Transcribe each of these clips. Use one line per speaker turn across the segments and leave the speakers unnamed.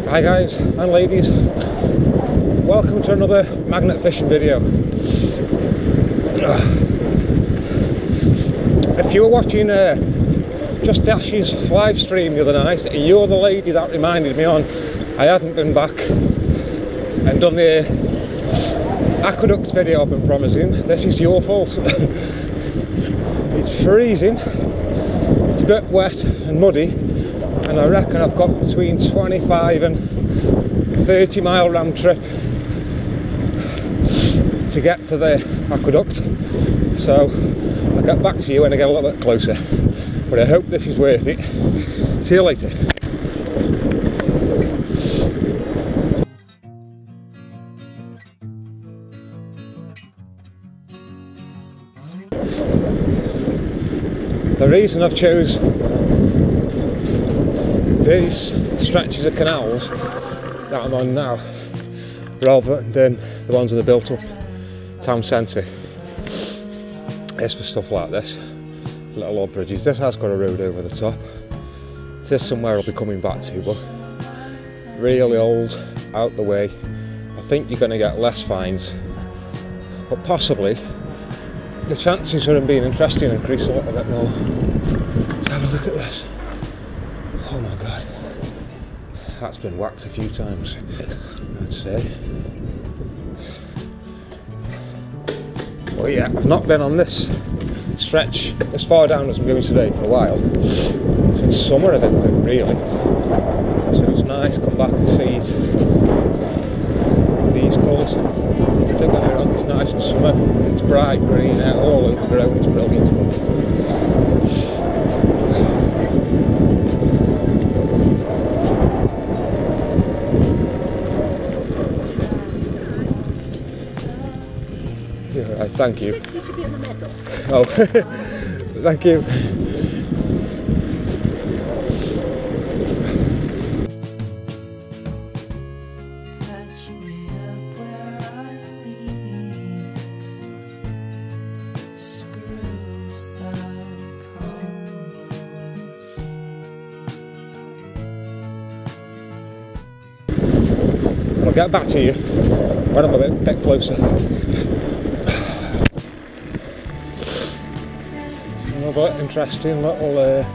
Hi guys and ladies, welcome to another magnet fishing video. If you were watching Just Ash's live stream the other night, you're the lady that reminded me on I hadn't been back and done the aqueduct video I've been promising. This is your fault. It's freezing, it's a bit wet and muddy, and I reckon I've got between 25 and 30 mile round trip to get to the aqueduct, so I'll get back to you when I get a little bit closer, but I hope this is worth it. See you later. The reason I've chose these stretches of canals that I'm on now rather than the ones in the built up town centre is for stuff like this, little old bridges. This has got a road over the top. This is somewhere I'll be coming back to, but really old, out the way. I think you're going to get less fines, but possibly the chances of them being interesting increase a little bit more. Let's have a look at this. Oh my god, that's been whacked a few times, I'd say. Well, yeah, I've not been on this stretch as far down as I'm going today for a while, since summer I think, really. So it's nice to come back and see it. These colours, don't get me wrong, it's nice in summer, it's bright green out all over the road, it's brilliant. Yeah, right, thank you.
You should be in the middle.
Oh, thank you. I'll get back to you when I'm a bit closer. It's another interesting little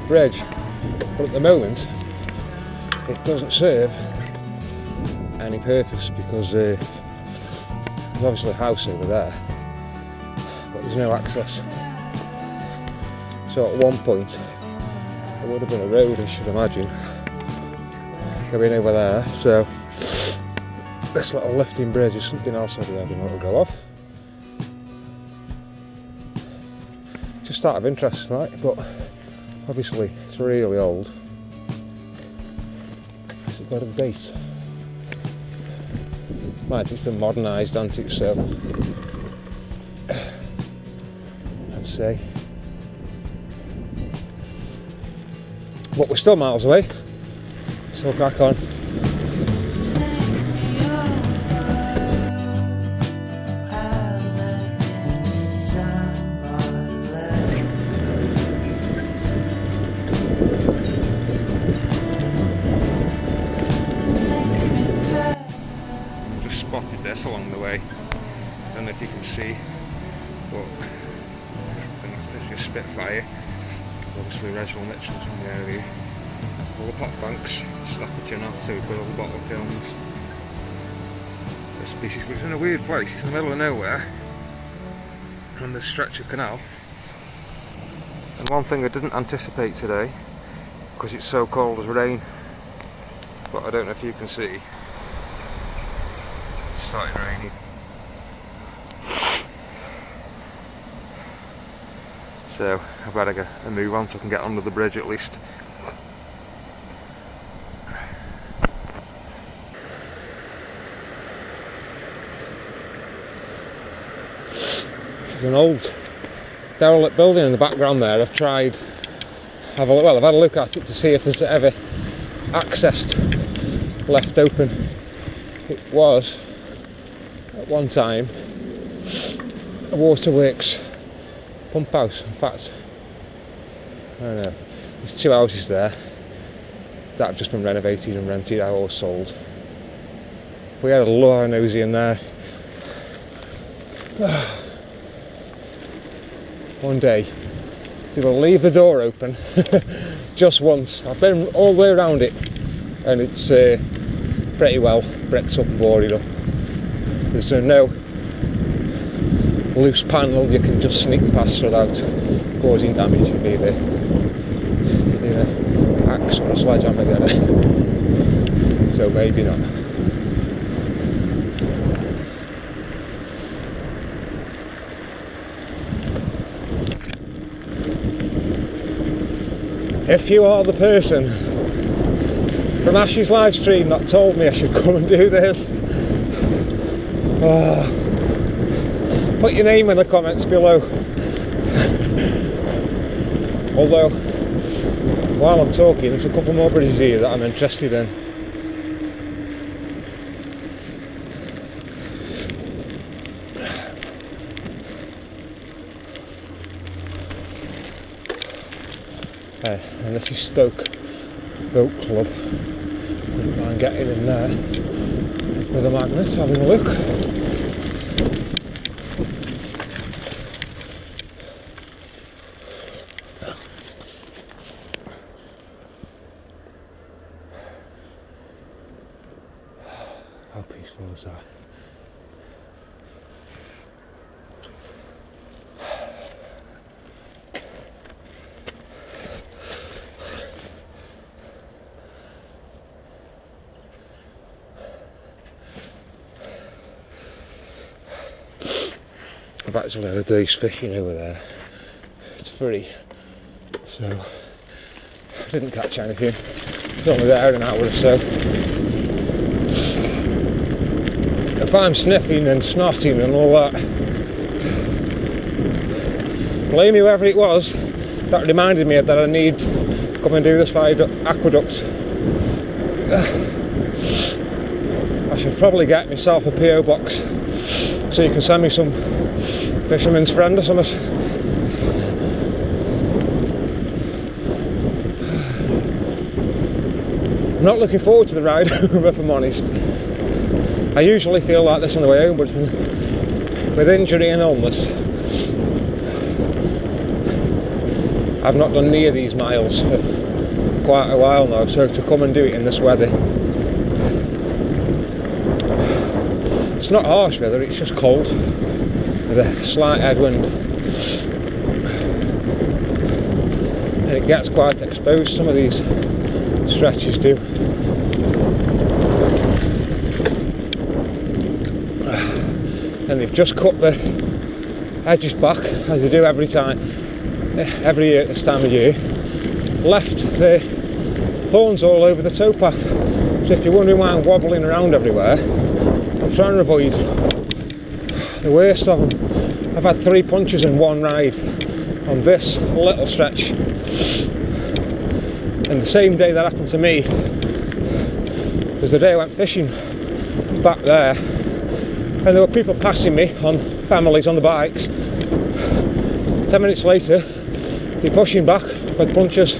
bridge, but at the moment it doesn't serve any purpose because there's obviously a house over there, but there's no access. So at one point there would have been a road, I should imagine, going over there, so this little lifting bridge is something else I'll be having to go off. Just out of interest, right? But obviously it's really old. Has it got a date? Might have been modernised, hasn't it? So I'd say. But we're still miles away. So crack on. Just spotted this along the way. I don't know if you can see, but I think it's just Spitfire. Obviously Reginald Mitchell's from the area. All the pot banks, Staffordshire North, so we've got all the bottle kilns. This species, which is in a weird place, it's in the middle of nowhere, on this stretch of canal. And one thing I didn't anticipate today, because it's so cold as rain, but I don't know if you can see, it's starting raining. So I better get a move on so I can get under the bridge at least. There's an old derelict building in the background there. I've tried, I've had a look at it to see if there's ever accessed left open. It was at one time a waterworks pump house. In fact, I don't know, there's two houses there, that have just been renovated and rented out or sold. We had a lot of nosy in there. One day they will leave the door open just once. I've been all the way around it and it's pretty well bricked up and boarded up. There's no loose panel you can just sneak past without causing damage. You need an axe or a sledgehammer to get it. So maybe not. If you are the person from Ash's live stream that told me I should come and do this, put your name in the comments below. Although, while I'm talking, there's a couple more bridges here that I'm interested in. And this is Stoke Boat Club. Wouldn't mind getting in there with a magnet, having a look. How peaceful is that? I've actually heard these fishing over there. It's free, so I didn't catch anything. I was only there an hour or so. If I'm sniffing and snotting and all that, blame whoever it was that reminded me that I need to come and do this aqueduct. I should probably get myself a PO box so you can send me some fisherman's friend or something. I'm not looking forward to the ride home, if I'm honest. I usually feel like this on the way home, but with injury and illness, I've not done near these miles for quite a while now, so to come and do it in this weather. It's not harsh weather, it's just cold with a slight headwind, and it gets quite exposed, some of these stretches do. And they've just cut the edges back, as they do every year at this time of year, left the thorns all over the towpath. So if you're wondering why I'm wobbling around everywhere, I'm trying to avoid the worst of them. I've had 3 punches in one ride on this little stretch, and the same day that happened to me was the day I went fishing back there, and there were people passing me, on families on the bikes. 10 minutes later they're pushing back with punches,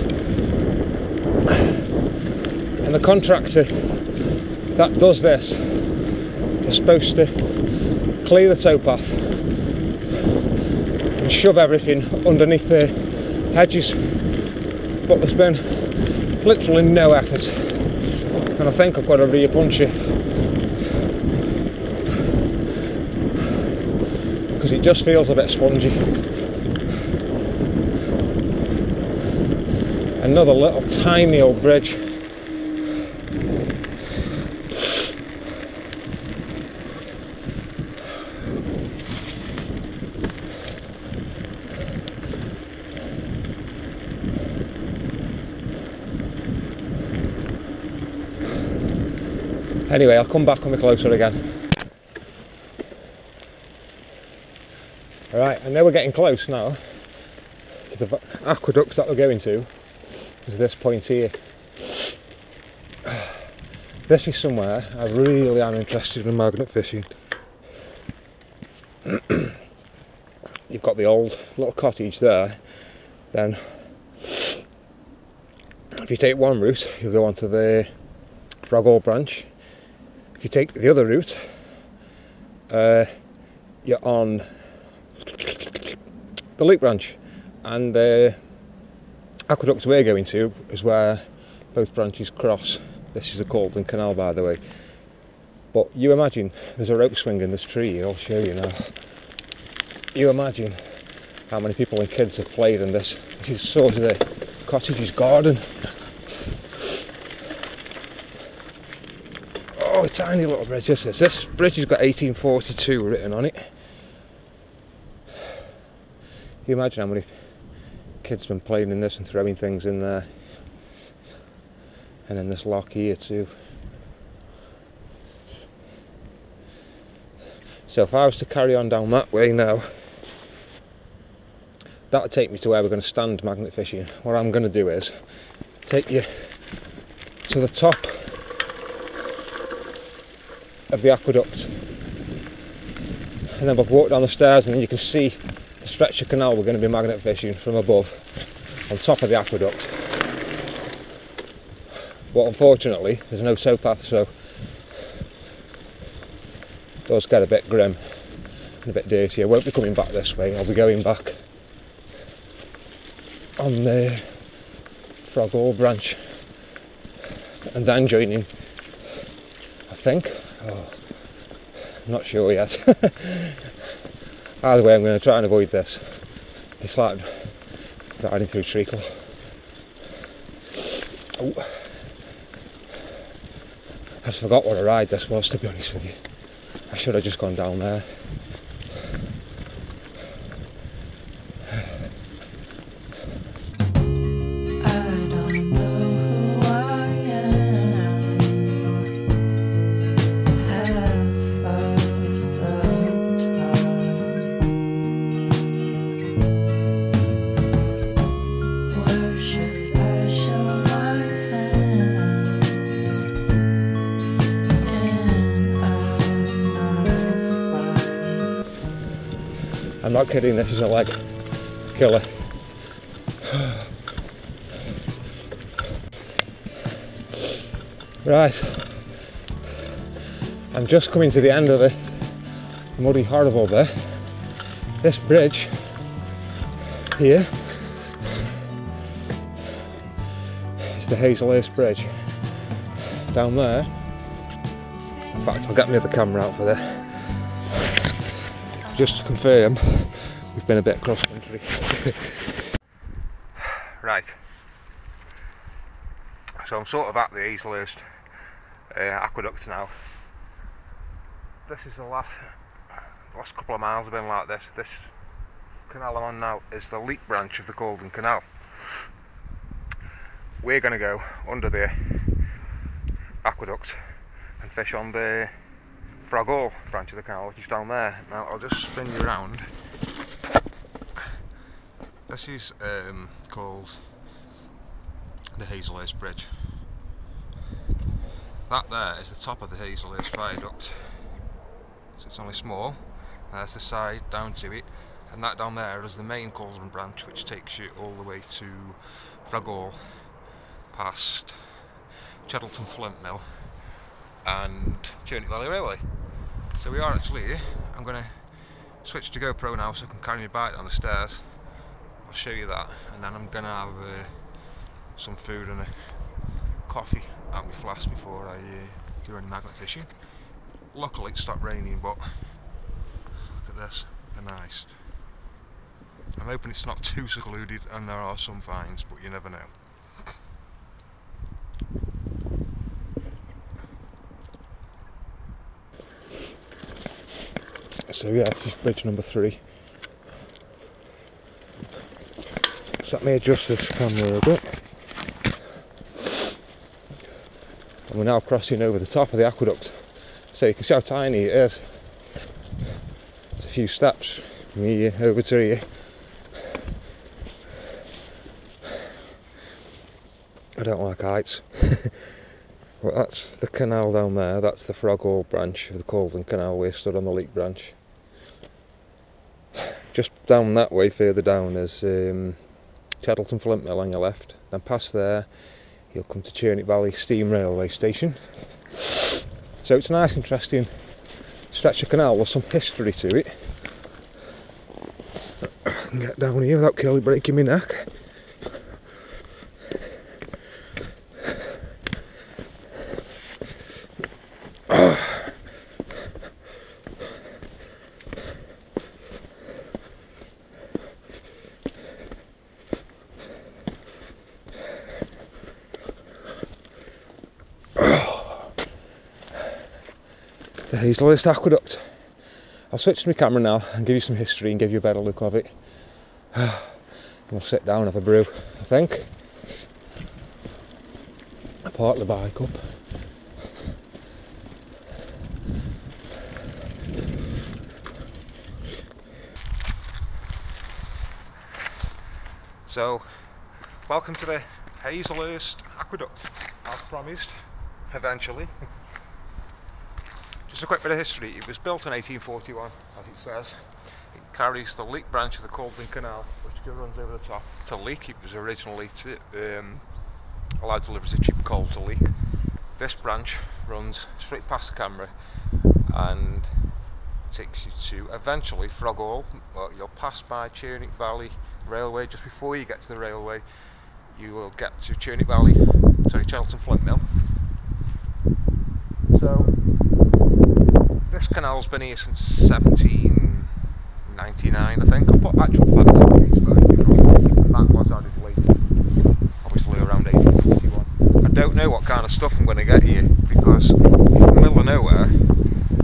and the contractor that does this is supposed to clear the towpath and shove everything underneath the hedges, but there's been literally no effort, and I think I've got to re-punch it because it just feels a bit spongy. Another little tiny old bridge. Anyway, I'll come back when we're closer again. Alright, I know we're getting close now to the aqueduct that we're going to. Is this point here. This is somewhere I really am interested in magnet fishing. You've got the old little cottage there, then If you take one route, you'll go onto the Frogall branch. If you take the other route, you're on the Leek branch, and the aqueduct we're going to is where both branches cross. This is the Caldon canal, by the way. But you imagine, there's a rope swing in this tree, I'll show you now. You imagine how many people and kids have played in this. This is sort of the cottage's garden. Oh, a tiny little bridge this is. This bridge has got 1842 written on it. You imagine how many kids have been playing in this and throwing things in there. And then this lock here too. So if I was to carry on down that way now, that would take me to where we're going to stand magnet fishing. What I'm going to do is take you to the top of the aqueduct, and then we'll walk down the stairs, and then you can see the stretch of canal we're going to be magnet fishing from above on top of the aqueduct. But unfortunately there's no towpath, so it does get a bit grim and a bit dirty. I won't be coming back this way, I'll be going back on the Frogall branch and then joining, I think. Oh, I'm not sure yet. Either way, I'm going to try and avoid this. It's like riding through treacle. Oh. I just forgot what a ride this was, to be honest with you. I should have just gone down there. I'm not kidding, this is a leg killer. Right, I'm just coming to the end of the muddy horrible there. This bridge here is the Hazelhurst Bridge. Down there, in fact I'll get my other camera out for this. Just to confirm, we've been a bit cross country. Right, so I'm sort of at the Hazelhurst Aqueduct now. This is the last couple of miles have been like this. This canal I'm on now is the Leek branch of the Caldon Canal. We're going to go under the aqueduct and fish on the Frogall branch of the canal, which is down there. Now I'll just spin you around. This is called the Hazelhurst Bridge. That there is the top of the Hazelhurst Viaduct, so it's only small. There's the side down to it, and that down there is the main Caldon branch, which takes you all the way to Frogall, past Cheddleton Flint Mill and Churney Valley Railway. So we are actually here. I'm going to switch to GoPro now so I can carry my bike down the stairs. I'll show you that, and then I'm going to have some food and a coffee out my flask before I do any magnet fishing. Luckily it stopped raining, but look at this, they're nice. I'm hoping it's not too secluded and there are some finds, but you never know. So yeah, this is bridge number 3. So let me adjust this camera a bit. And we're now crossing over the top of the aqueduct. So you can see how tiny it is. It's a few steps from here over to here. I don't like heights. But that's the canal down there, that's the Frogall branch of the Caldon Canal. We're stood on the Leek branch. Just down that way, further down, is Cheddleton Flint Mill on your left. Then past there you'll come to Churnick Valley Steam Railway Station. So it's a nice interesting stretch of canal with some history to it. I can get down here without Curly breaking my neck. The Hazelhurst Aqueduct. I'll switch to my camera now and give you some history and give you a better look of it. We'll sit down and have a brew, I think. I park the bike up. So, welcome to the Hazelhurst Aqueduct, as promised, eventually. Just a quick bit of history. It was built in 1841, as it says. It carries the Leek branch of the Caldon canal, which runs over the top to Leek. It was originally allowed to deliver as a cheap coal to Leek. This branch runs straight past the camera and takes you to eventually Frogall. Well, you'll pass by Churnick Valley Railway. Just before you get to the railway, you will get to Churnick Valley, Chelton Flint Mill. So this canal's been here since 1799, I think. I'll put actual facts on these, but that was added later, obviously around 1841. I don't know what kind of stuff I'm going to get here, because in the middle of nowhere,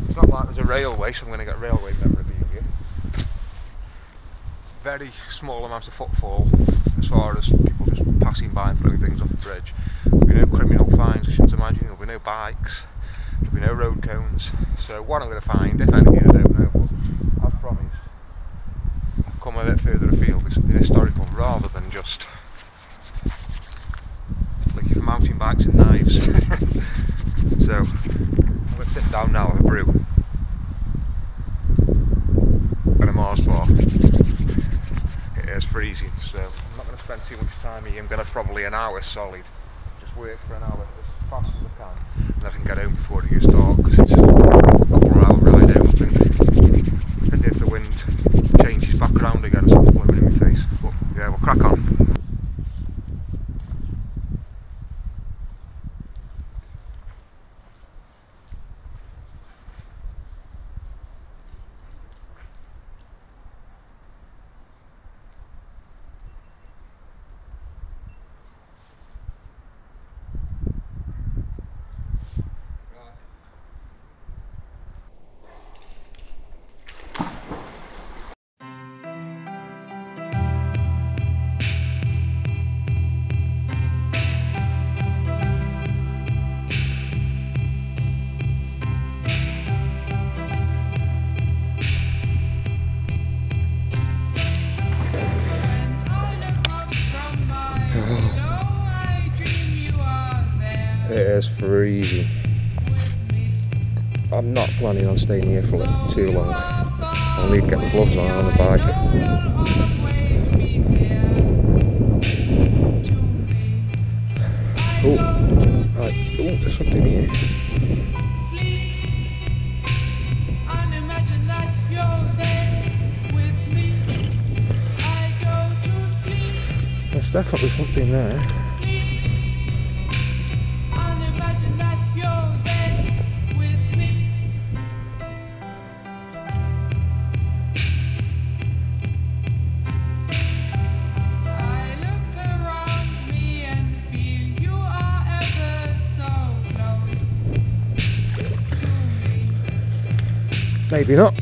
it's not like there's a railway, so I'm going to get railway memorabilia. Very small amount of footfall, as far as people just passing by and throwing things off the bridge. There'll be no criminal fines, I shouldn't imagine. There'll be no bikes. There'll be no road cones, so what I'm going to find, if anything, I don't know, but as promised, I've come a bit further afield with something historical rather than just looking for mountain bikes and knives. So I'm going to sit down now with a brew and a Mars bar. It is freezing, so I'm not going to spend too much time here. I'm going to probably an hour solid, just work for an hour as fast as I can. And I can get home before it gets dark, because it's a couple of hour ride home, I think. Depending if the wind changes back around again or something blowing in my face. But yeah, we'll crack on. It is freezing. I'm not planning on staying here for too long. I'll need to get my gloves on the bike. Oh, right. Oh, there's something here. There's definitely something there. Maybe not.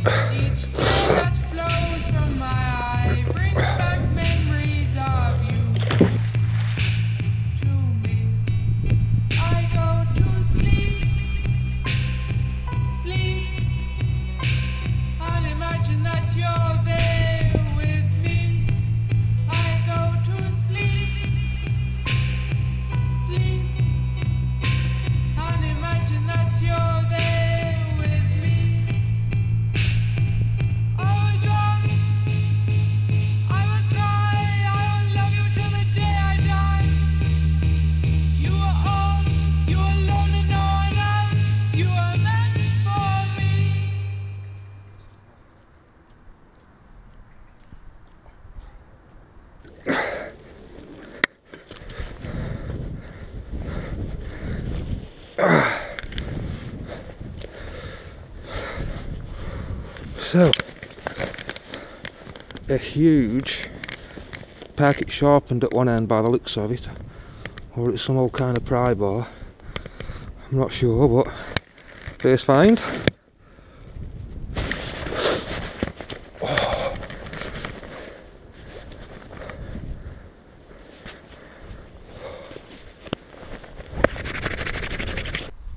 So, a huge packet sharpened at one end by the looks of it, or it's some old kind of pry bar. I'm not sure, but first find.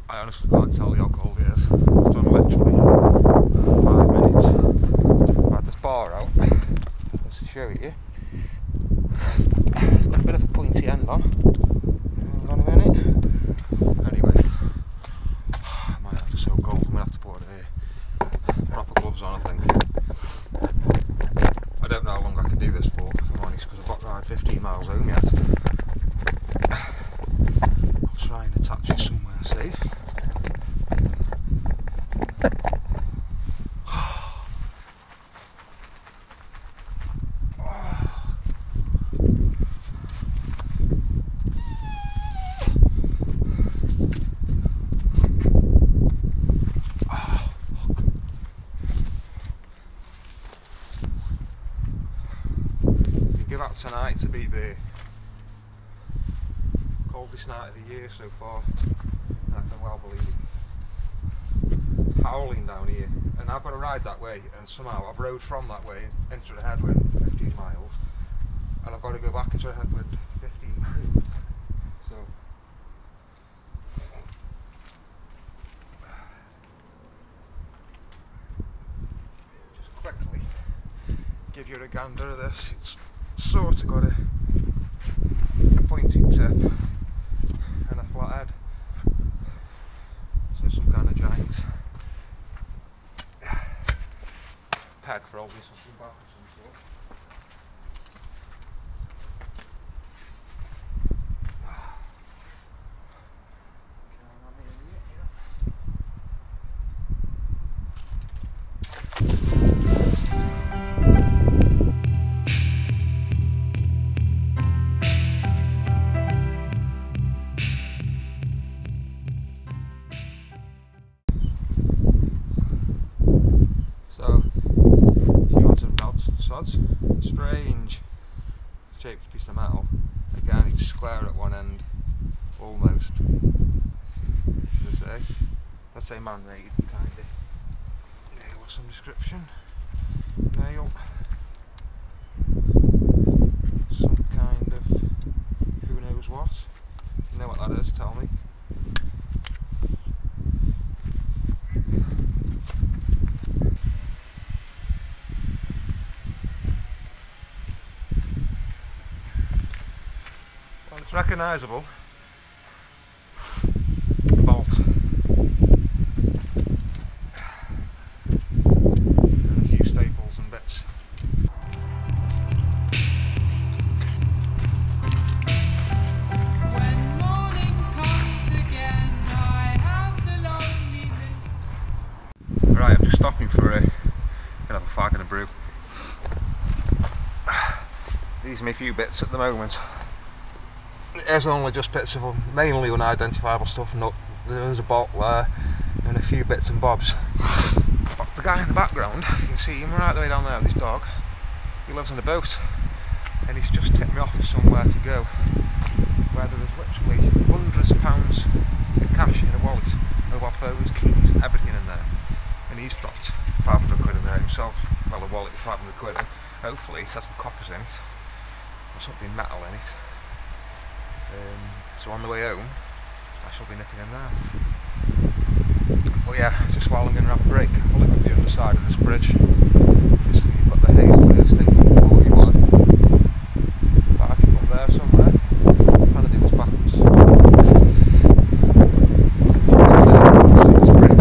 I honestly can't tell you how cold it is. I've done literally 5 minutes. I've had this bar out. Let's show it you. It's got a bit of a pointy end on. Hang on a minute. Anyway, I might have to so cold. I'm going to have to put proper gloves on, I think. I don't know how long I can do this for, if I'm honest, because I've got to ride 15 miles home yet. I'll try and attach it somewhere safe. Give out tonight to be the coldest night of the year so far. I can well believe it. It's howling down here, and I've got to ride that way, and somehow I've rode from that way into the headwind 15 miles, and I've got to go back into the headwind 15 miles. So just quickly give you a gander of this. It's sort of got a pointed tip and a flat head, so some kind of giant peg for holding something back of some sort. Strange shaped piece of metal. Again, it's square at one end, almost. Should I say? Let's say man-made, kind of. Nail with some description. Nail. Some kind of who knows what. You know what that is? Tell me. It's recognisable. Bolt. And a few staples and bits.
When morning comes again, I have the loneliness.
Right, I'm just stopping for gonna have a fag and a brew. These are my few bits at the moment. There's only just bits of mainly unidentifiable stuff. No, there's a bottle there and a few bits and bobs. But the guy in the background, you can see him right the way down there with his dog. He lives on a boat, and he's just tipped me off for somewhere to go, where there is literally hundreds of pounds in cash in a wallet, mobile phones, keys, everything in there. And he's dropped 500 quid in there himself. Well, a wallet with 500 quid in. Hopefully it's had some coppers in it, or something metal in it. So on the way home, I shall be nipping in there. But yeah, just while I'm going to have a break, I'll look at the other side of this bridge. You've got the Hazelhurst Aqueduct 41. Barge up there somewhere. I'm trying to do this backwards. It's brick.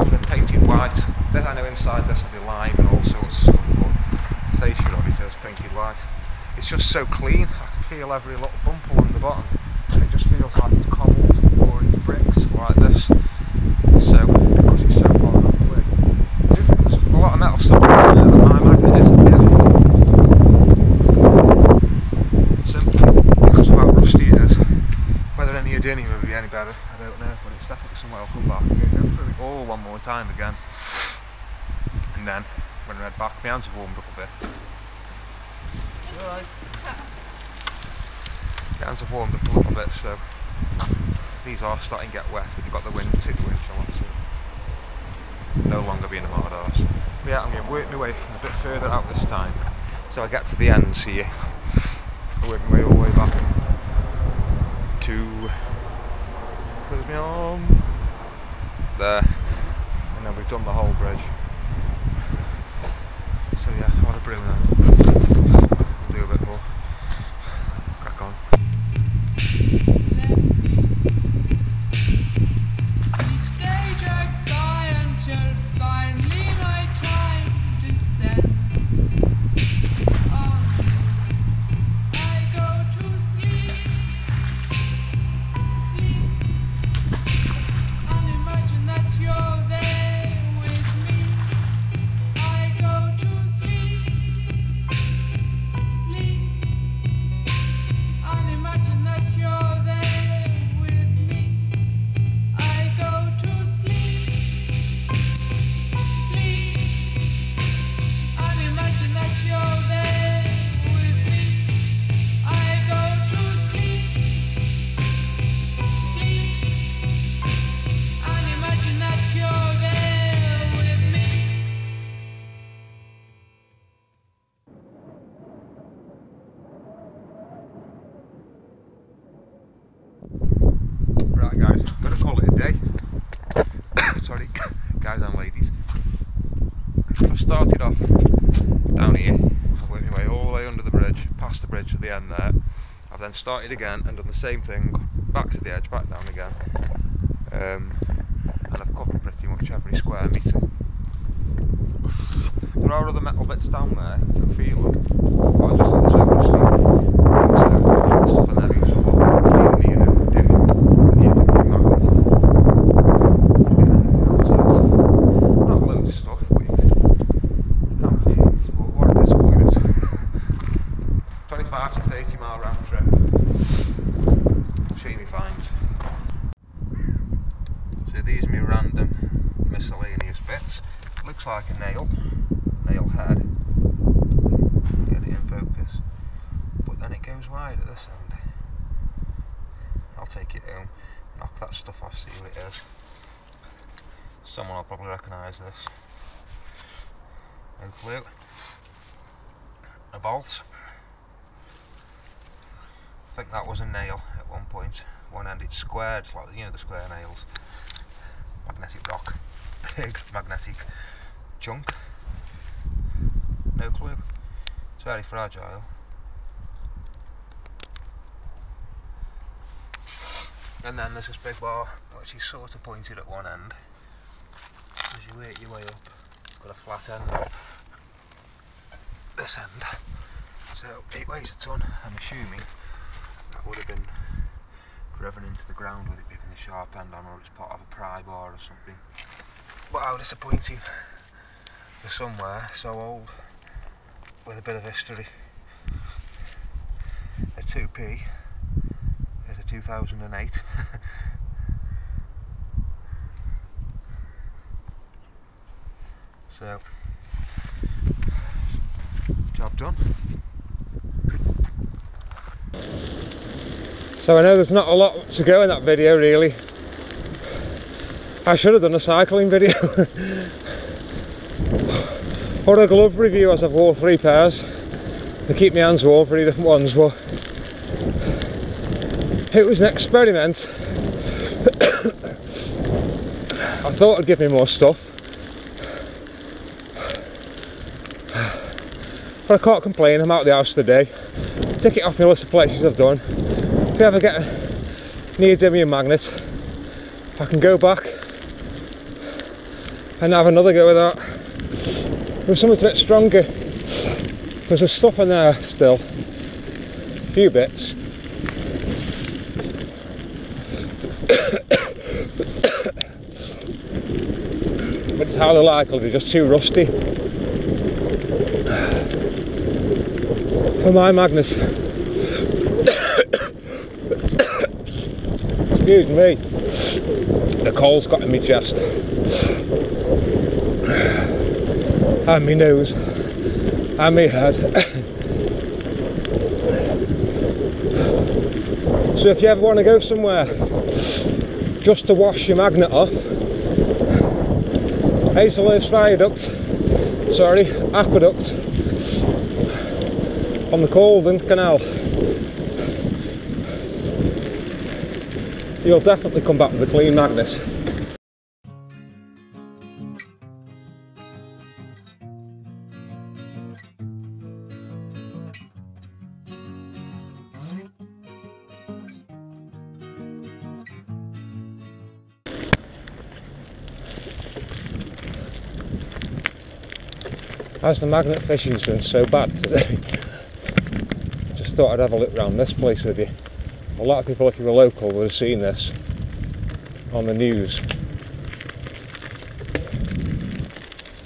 It's been painted white. This, I know inside this will be lime and all sorts of stuff, but the fascia of it is painted white. It's just so clean. Feel every little bump along the bottom, and it just feels like it's cobbled or it's bricks like this. So because it's so far out of the way, there's a lot of metal stuff in there that my magnet isn't here. Simply because of how rusty it is. Whether any journey will be any better, I don't know, but it's definitely somewhere I'll come back and go through it all one more time again. And then, when I head back, my hands have warmed up a bit. Alright. My hands have warmed up a little bit, so these are starting to get wet, but you've got the wind to the wind chill, so no longer being a hard arse. But yeah, I'm going to work my way a bit further out this time, so I get to the ends here. I work my way all the way back to, where's my arm? There, and then we've done the whole bridge. So yeah, what a brew now. We'll do a bit more. Crack on.
Each day drags by until finally my time descends. I go to sleep, and imagine that you're there with me. I go to sleep, and imagine that you're there with me. I go to sleep, and imagine that you're there with me. I go to sleep, and imagine that you're there with me.
Right guys, I'm going to call it a day. Sorry, guys and ladies. I've started off down here, I've worked my way all the way under the bridge, past the bridge at the end there. I've then started again and done the same thing, back to the edge, back down again. And I've covered pretty much every square metre. There are other metal bits down there, I can feel them, but I just think they're so rusty. So, the stuff in there is all clean and dim. Not loads of stuff, but you can feel it. But what a disappointment. 25 to 30 mile round trip. I'll show you my finds. So these are my random miscellaneous bits. Looks like a nail head. Get it in focus. But then it goes wide at this end. I'll take it home, knock that stuff off, see what it is. Someone will probably recognise this. No clue. A bolt. I think that was a nail at one point. One end it's squared, like the square nails. Magnetic rock. Big magnetic chunk. No clue. It's very fragile. And then there's this big bar which is sort of pointed at one end. As you work your way up, it's got a flat end at this end. So it weighs a ton. I'm assuming that would have been driven into the ground with it being the sharp end on, or it's part of a pry bar or something. But how disappointing for somewhere so old with a bit of history. A 2p is a 2008. So, job done. So I know there's not a lot to go in that video really. I should have done a cycling video. Or a glove review, as I've wore 3 pairs. They keep my hands warm, 3 different ones, but it was an experiment. I thought it'd give me more stuff. But I can't complain, I'm out of the house today. Tick it off my list of places I've done. If you ever get a neodymium magnet, I can go back and have another go with that. With something a bit stronger, because there's stuff in there still, a few bits. But it's highly likely they're just too rusty for my magnet. Excuse me, the cold's got in my chest and my nose and my head. So if you ever want to go somewhere just to wash your magnet off, Hazelhurst Aqueduct on the Caldon canal, you'll definitely come back with a clean magnet. As the magnet fishing's been so bad today, just thought I'd have a look around this place with you. A lot of people, if you were local, would have seen this on the news,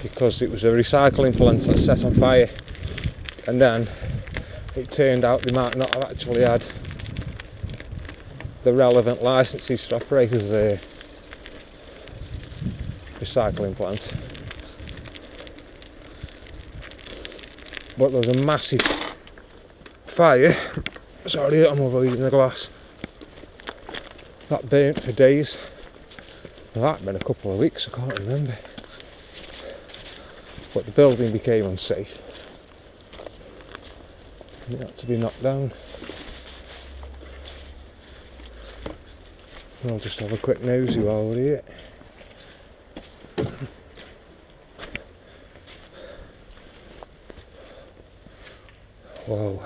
because it was a recycling plant that set on fire, and then it turned out they might not have actually had the relevant licences to operate as a recycling plant. But there was a massive fire, sorry I'm avoiding the glass, that burnt for days. Well, that had been a couple of weeks, I can't remember. But the building became unsafe and it had to be knocked down. I'll just have a quick nosy while we're here. Whoa.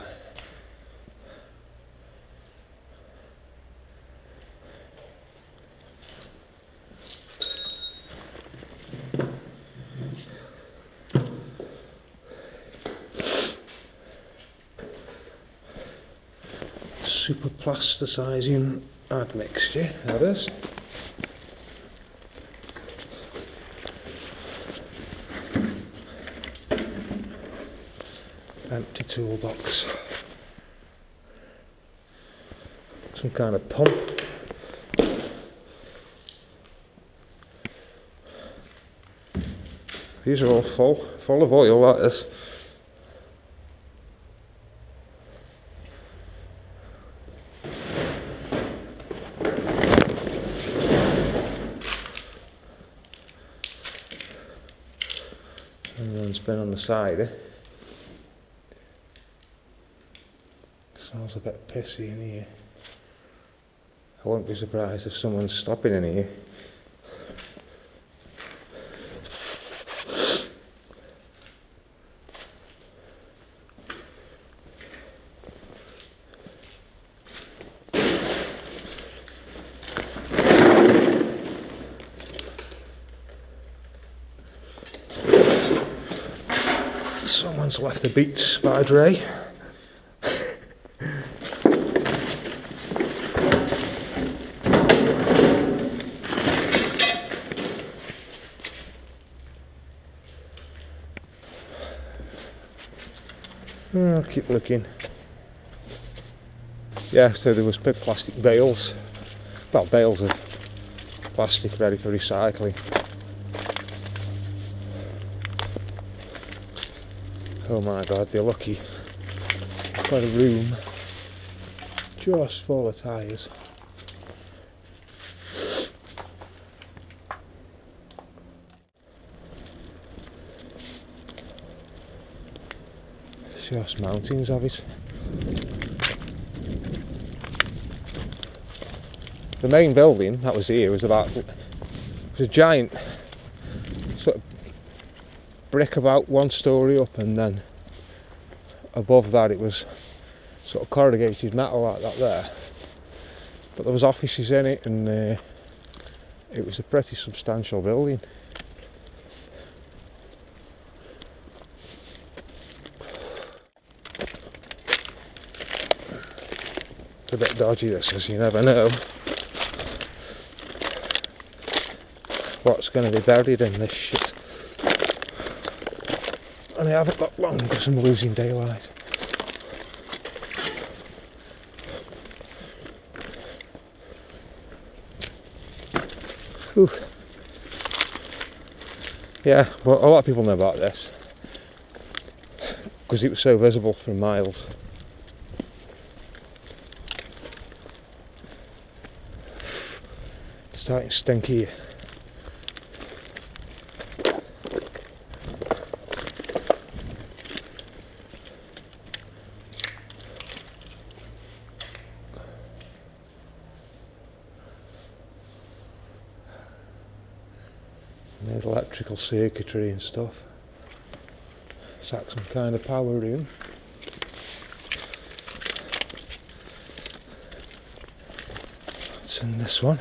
Super plasticizing admixture, that is. Empty toolbox. Some kind of pump. These are all full of oil, that is. And one's been on the side, eh? Smells a bit pissy in here. I won't be surprised if someone's stopping in here. Someone's left the beats by Dre. I'll keep looking. Yeah, so there was big plastic bales. Well, bales of plastic ready for recycling. Oh my god, they're lucky. Got a room just full of tyres. Just mountains of it. The main building that was here was a giant sort of brick about 1 story up, and then above that it was sort of corrugated metal like that there. But there was offices in it, and it was a pretty substantial building. It's a bit dodgy this is, you never know what's going to be buried in this shit. And I haven't got long because I'm losing daylight. Whew. Yeah, well, a lot of people know about this because it was so visible for miles. It's starting to stink here. Made electrical circuitry and stuff. It's like some kind of power room. What's in this one?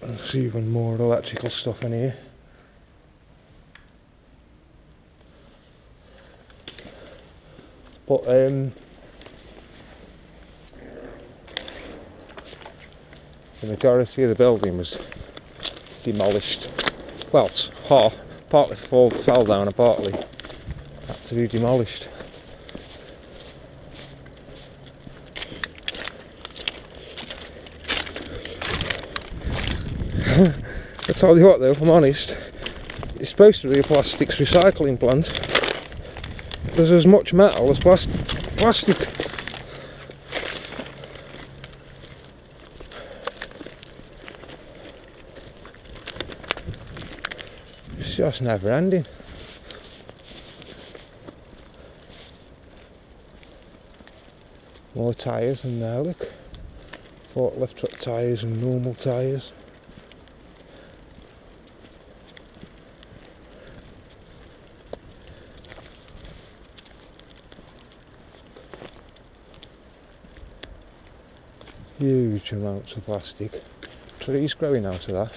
There's even more electrical stuff in here. But the majority of the building was demolished. Well, it's half, partly fell down and partly had to be demolished. I tell you what though, if I'm honest, it's supposed to be a plastics recycling plant. There's as much metal as plastic. It's just never ending. More tyres in there, look. Forklift truck tyres and normal tyres. Huge amounts of plastic. Trees growing out of that.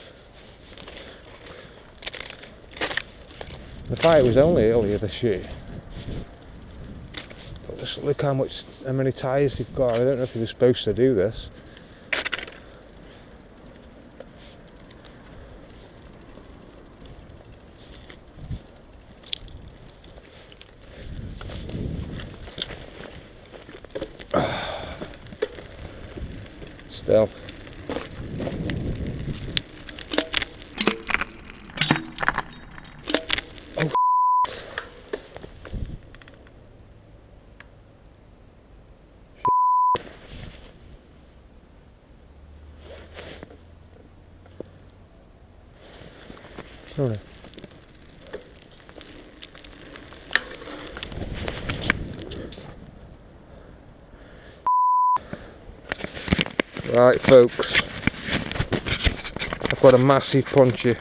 The fire was only earlier this year. But just look how many tyres they've got. I don't know if they were supposed to do this. Still. Oh. Sorry. Right folks, I've got a massive puncture.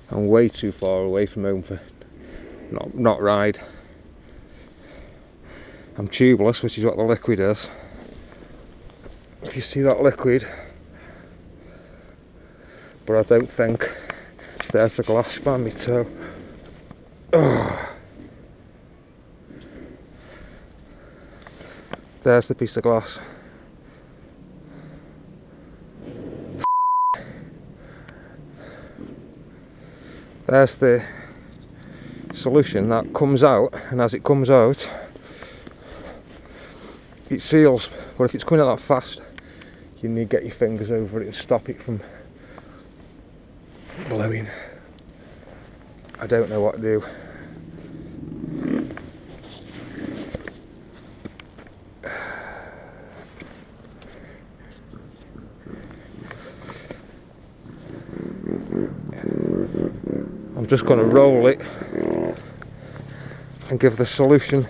I'm way too far away from home for not ride. I'm tubeless, which is what the liquid is. If you see that liquid, but I don't think. There's the glass by me toe. There's the piece of glass. There's the solution that comes out, and as it comes out it seals, but if it's coming out that fast you need to get your fingers over it and stop it from blowing. I don't know what to do. I'm just going to roll it and give the solution,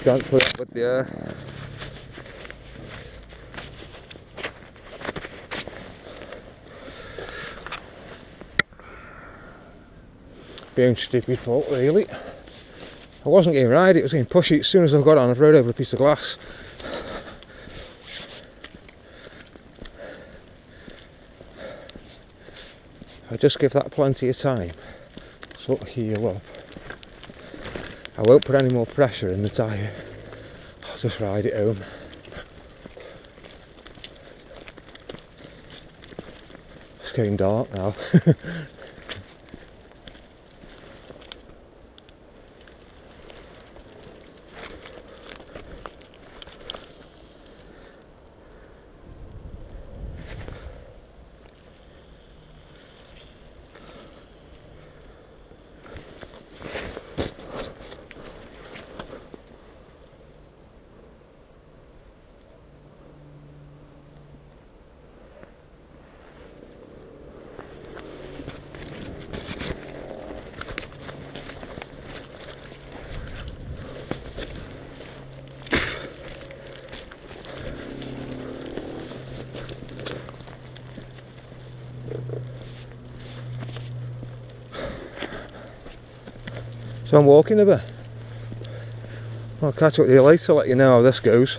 transfer it with the air. Being stupid fault really. I wasn't getting ride, it was getting pushy. As soon as I got on, I rode over a piece of glass. I just give that plenty of time, sort of heal up. I won't put any more pressure in the tyre, I'll just ride it home. It's getting dark now. So I'm walking a bit. I'll catch up with you later, let you know how this goes.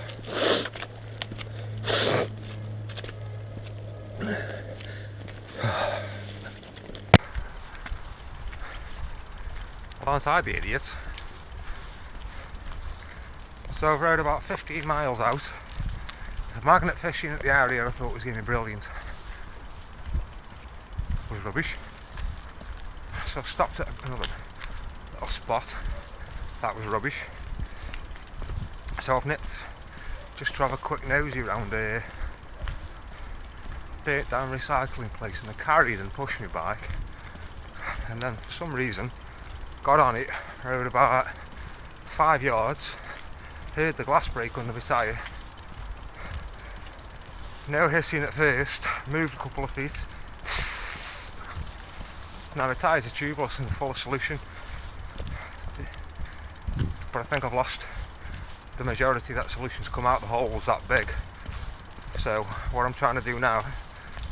Aren't I the idiot? So I've rode about 15 miles out. The magnet fishing at the area I thought was going to be brilliant. It was rubbish. So I stopped at another little spot. That was rubbish. So I've nipped just to have a quick nosy around a burnt down recycling place, and I carried and pushed my bike, and then for some reason got on it, rode about 5 yards, heard the glass break under my tyre. No hissing at first, moved a couple of feet. Now my tyres are tubeless and full of solution, but I think I've lost the majority of that solution's come out, the hole was that big. So what I'm trying to do now,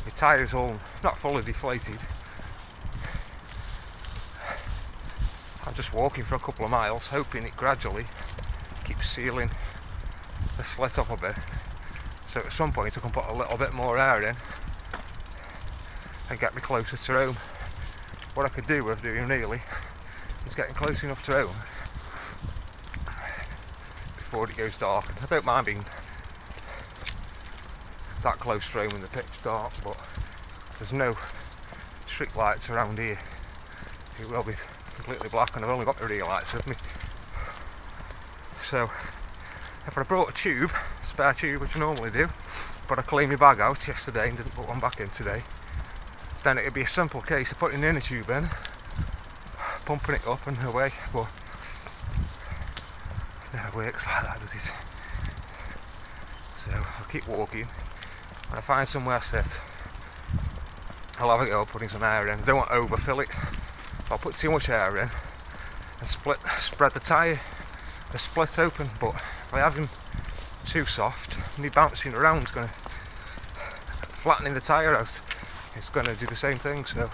my tyre's all not fully deflated. I'm just walking for a couple of miles, hoping it gradually keeps sealing the slit up a bit. So at some point I can put a little bit more air in and get me closer to home. What I could do with doing really is getting close enough to home before it goes dark. I don't mind being that close to home when the pitch dark, but there's no street lights around here. It will be completely black, and I've only got the rear lights with me. So if I brought a tube, a spare tube, which I normally do, but I cleaned my bag out yesterday and didn't put one back in today, then it would be a simple case of putting in a tube in, pumping it up and away. But it never works like that, does it? So I'll keep walking. When I find somewhere set, I'll have a go putting some air in. I don't want to overfill it. If I put too much air in and spread the tyre, the split open, but if I have them too soft, me bouncing around is going to flattening the tyre out. It's going to do the same thing. So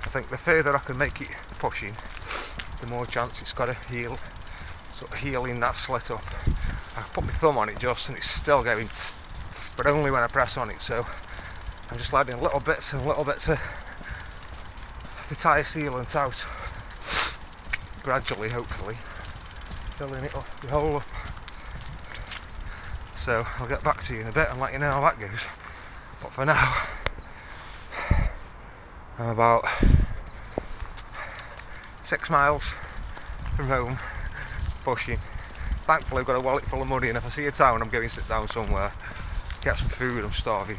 I think the further I can make it pushing, the more chance it's got to heal, sort of healing that slit up. I put my thumb on it just, and it's still going tss, tss, but only when I press on it. So I'm just letting little bits and little bits of the tyre sealant out, gradually, hopefully filling it up, the hole up. So I'll get back to you in a bit and let you know how that goes. But for now, I'm about 6 miles from home, pushing. Thankfully I've got a wallet full of money, and if I see a town I'm going to sit down somewhere, get some food, I'm starving.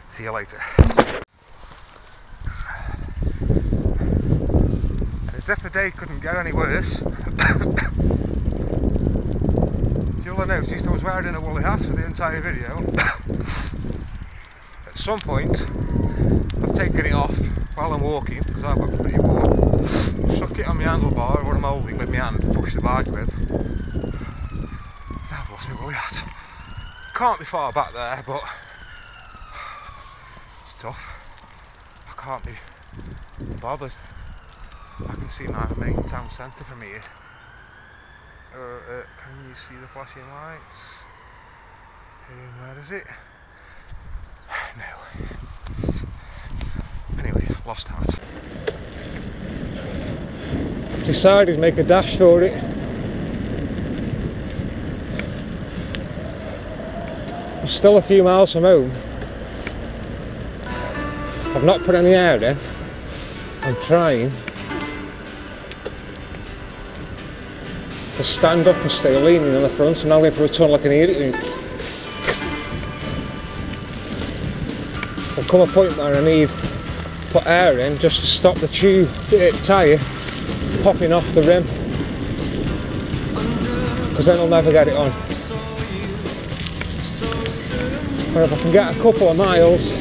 See you later. As if the day couldn't get any worse. You'll have noticed I was wearing a woolly hat for the entire video. At some point I've taken it off while I'm walking, because I've got pretty warm. Stuck it on my handlebar, what I'm holding with my hand to push the bike with. Now I've lost my woolly hat. Can't be far back there, but it's tough. I can't be bothered. I can see my main town centre from here. Can you see the flashing lights? Where is it? No. Anyway, lost heart. I've decided to make a dash for it. I'm still a few miles from home. I've not put any air in. I'm trying to stand up and stay leaning on the front, and now I'm going for a tunnel. I can hear it. There'll come a point where I need to put air in just to stop the tyre popping off the rim, because then I'll never get it on. But if I can get a couple of miles,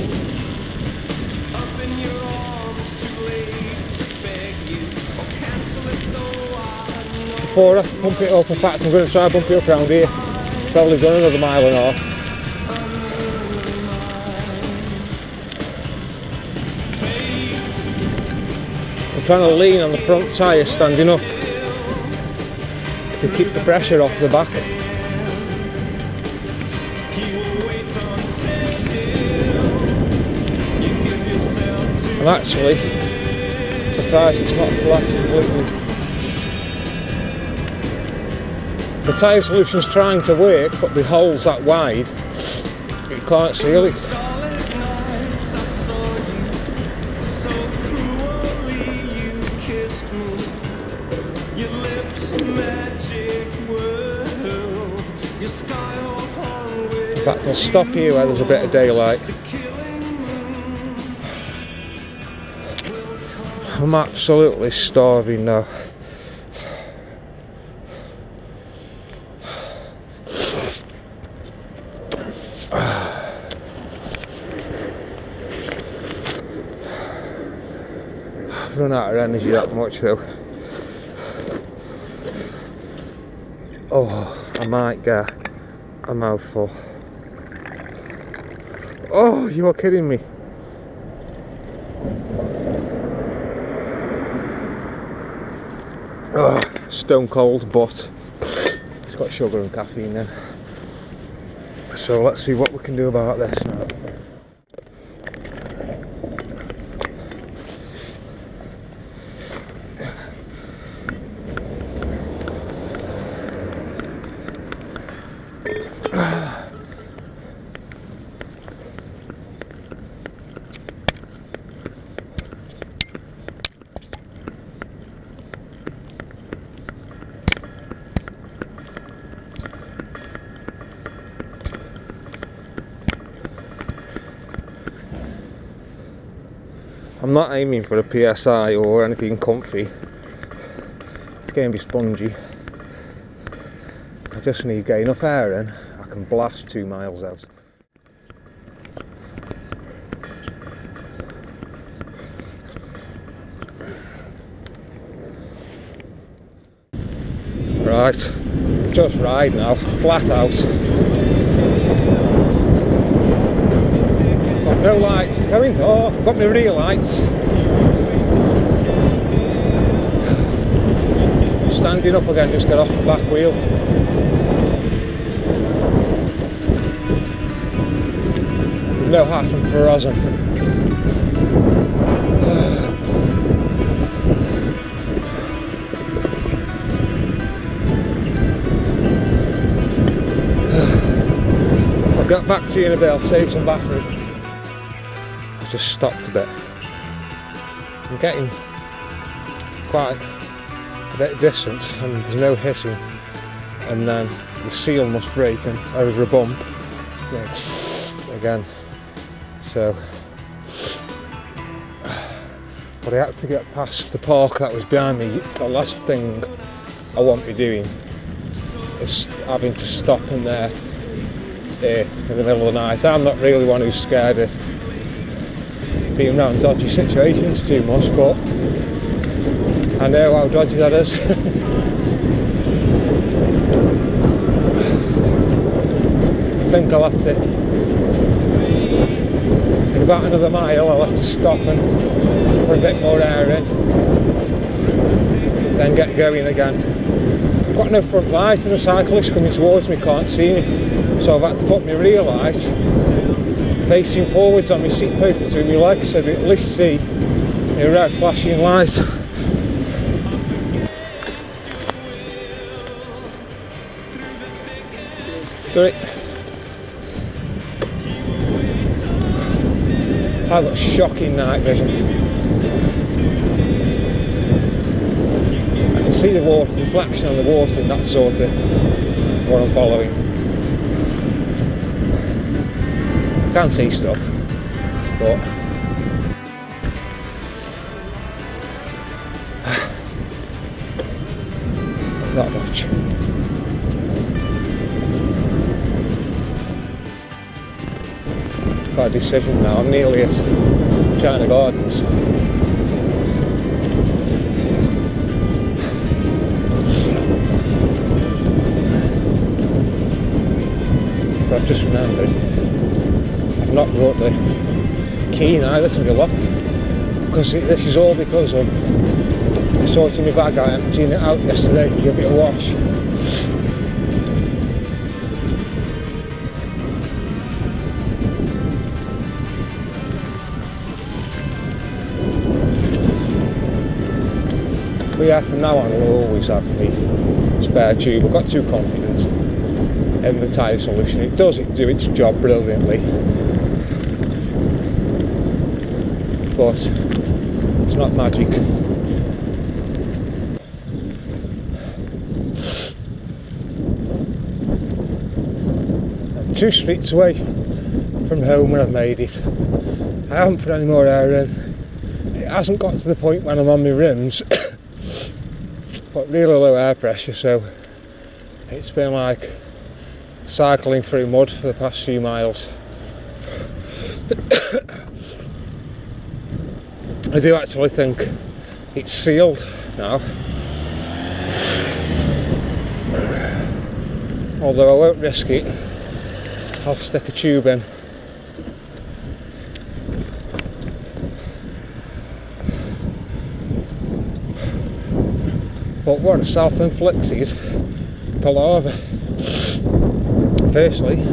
before I bump it up. In fact, I'm going to try and bump it up around here. Probably done another mile and a half. I'm trying to lean on the front tyre standing up to keep the pressure off the back. I'm actually surprised it's not flat completely. The tyre solution's trying to work, but the hole's that wide, it can't seal it. In fact, I'll stop here where there's a bit of daylight. I'm absolutely starving now. I've run out of energy that much though. Oh, I might get a mouthful. Oh, you are kidding me. Oh, stone cold, but it's got sugar and caffeine in. So let's see what we can do about this now. I'm not aiming for a PSI or anything comfy. It's going to be spongy. I just need to get enough air in. I can blast 2 miles out. Right, just ride now, flat out. Got no lights going. Oh, I've got my rear lights. Standing up again, just get off the back wheel. No hat and frozen. I'll get back to you in a bit, I'll save some battery. I've just stopped a bit. I'm getting quite a bit of distance and there's no hissing, and then the seal must break and over a bump, yeah, again. So, but I had to get past the park that was behind me. The last thing I won't be doing is having to stop in there in the middle of the night. I'm not really one who's scared of being around dodgy situations too much, but I know how dodgy that is. I think I'll have to, in about another mile, I'll have to stop and put a bit more air in, then get going again. I've got no front light and the cyclist coming towards me can't see me, so I've had to put my rear light facing forwards on my seat post between my legs so that at least see the red flashing lights. Sorry. I've got shocking night vision. I can see the water, reflection on the water, and that's sort of what I'm following. I can see stuff, but not much. Got a decision now. I'm nearly at China Gardens. But I've just remembered I've not brought the key either to the lock, because this is all because of sorting my bag out, emptying it out yesterday to give it a wash. But yeah, from now on I'll always have the spare tube. I've got too confident in the tyre solution. It does do its job brilliantly, but it's not magic. I'm 2 streets away from home when I've made it. I haven't put any more air in. It hasn't got to the point when I'm on my rims got really low air pressure, so it's been like cycling through mud for the past few miles. I do actually think it's sealed now, although I won't risk it. I'll stick a tube in. But what a self-inflicted palaver. Firstly, I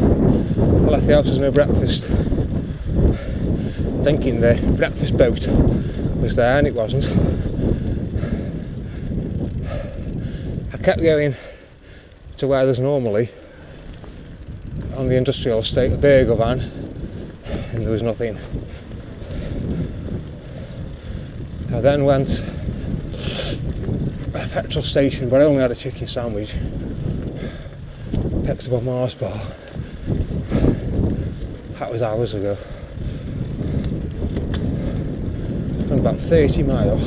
left the house with no breakfast, thinking the breakfast boat was there, and it wasn't. I kept going to where there's normally, on the industrial estate, a burger van, and there was nothing. I then went a petrol station, but I only had a chicken sandwich. Picked up a Mars bar. That was hours ago. I've done about 30 miles.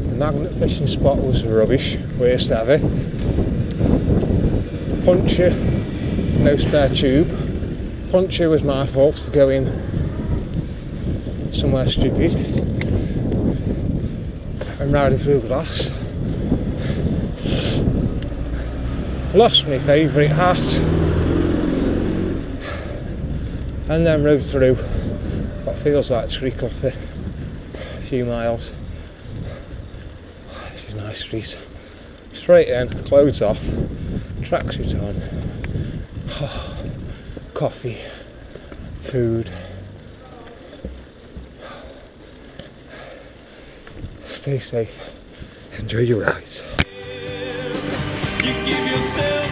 The magnet fishing spot was rubbish, worst ever. Puncture, no spare tube. Puncture was my fault for going somewhere stupid and riding through glass. Lost my favourite hat and then rode through what feels like treacle for a few miles. This is a nice street. Straight in, clothes off, tracksuit on. Coffee, food. Stay safe, enjoy your rides.
You give yourself